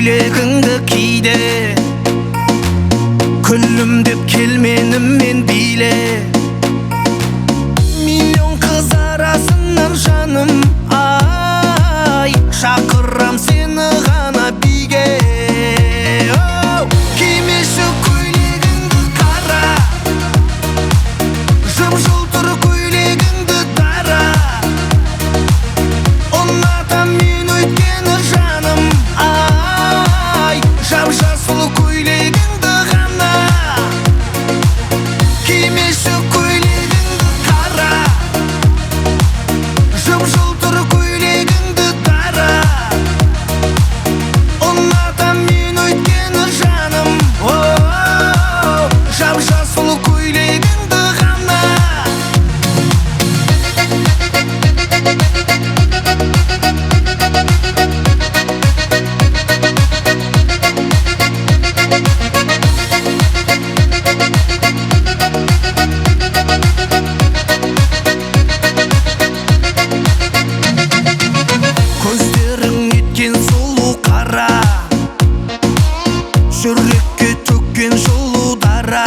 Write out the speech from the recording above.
көйлегіңді киде, күлімдеп келменім мен биле. Миллион қыз арасынан жаным ай, шақырам сені ғана биге. Кимеші көйлегіңді қара, жым-жылтыр көйлегіңді дара. Ұнатам мен өйткені жаным ай, жап-жасыл көйлегіңді ғана. Кимеші көйлегіңді қара, жым-жылтыр көйлегіңді дара. Ұнатам мен өйткені жаным жап-жасыл көйлегіңді ғана. Көздерің еткен сұлу қара, жүрекке төккен жылу дара.